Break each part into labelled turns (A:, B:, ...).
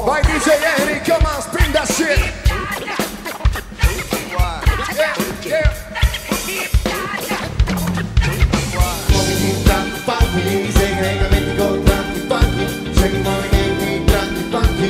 A: Vai DJ Henry, come on, spin that shit. Yeah, yeah.
B: Muoviti tranqui funky, segregamente con tranqui funky. Segui i movimenti tranqui funky.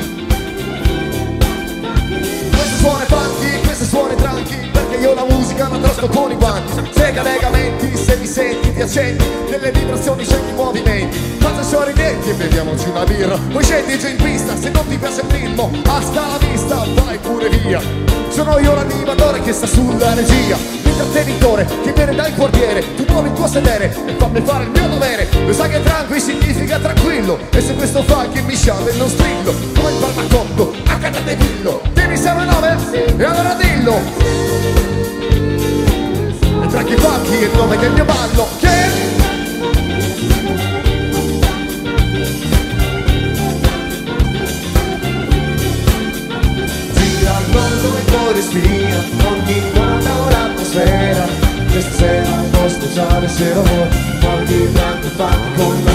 A: Queste suone tranqui, perché io la musica la trasco con i guanti. Sega legamenti, se mi senti ti accendi, nelle vibrazioni scegli i movimenti. Faccia sorridenti e beviamoci una birra. Poi scendi giù in pista, se non ti piace il ritmo, hasta la vista, vai pure via. Sono io l'animatore che sta sulla regia, l'intrattenitore che viene dal quartiere. Tu muovi il tuo sedere e fammi fare il mio dovere. Lo sai che tranqui significa tranquillo, e se questo funky mi sciame non strillo. Come il barbaconto, a catatevillo. Dimmi se è una 9? E allora dillo. E tranqui funky è il nome del mio ballo. Che?
B: Respira, ogni nota un'atmosfera. Questa sera un po' speciale se lo vuoi. Muoviti tranqui funky con me.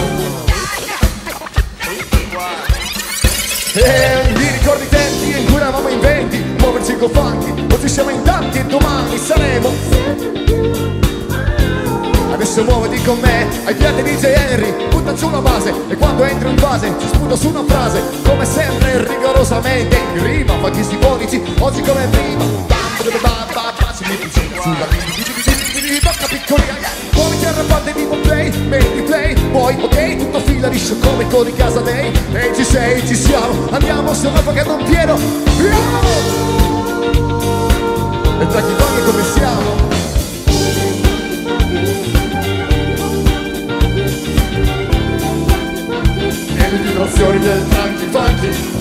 A: Mi ricordi i tempi in cui eravamo in 20, muoverci con funky. Oggi siamo in tanti e domani saremo. Adesso muoviti con me, ai piedi DJ Henry, butta giù la base. E quando entro in fase ci sputo su una frase. Come sempre rigorosamente in rima, fa chi si fonici, oggi come prima. Ci metti sulla tocca piccoli. Muoviti arrampante vivo play, metti play. Poi ok, tutto fila liscio come con i casa dei. E ci sei, ci siamo, andiamo, stiamo pagando un pieno. E tra chi fanno come siamo. Le vibrazioni del tranqui funky.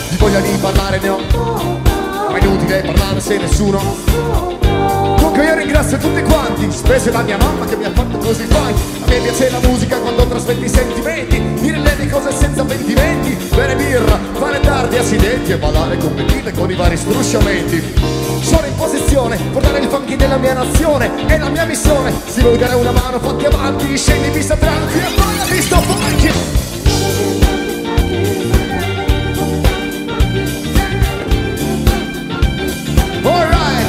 A: Di voglia di parlare ne ho, ma è inutile parlare se nessuno. Comunque io ringrazio tutti quanti, specie la mia mamma che mi ha fatto così fine. A me piace la musica quando trasmetti i sentimenti, dire le cose senza pentimenti, bere birra, fare tardi accidenti e ballare con mentite con i vari strusciamenti. Sono in posizione, portare il funky della mia nazione è la mia missione. Si vuole dare una mano, fatti avanti, scendi vista tranqui e poi la vista funky. Alright.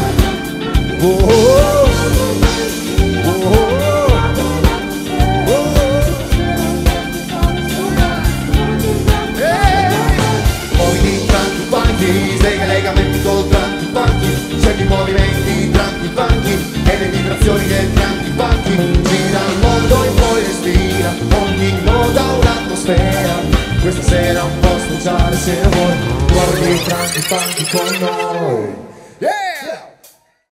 B: Muoviti tranqui funky, slega legamenti col tranqui funky. Segui i movimenti tranqui funky e le vibrazioni del tranqui funky. Gira il mondo e poi respira, ogni nota un'atmosfera. Questa sera un po' speciale se lo vuoi. Muoviti tranqui funky con noi.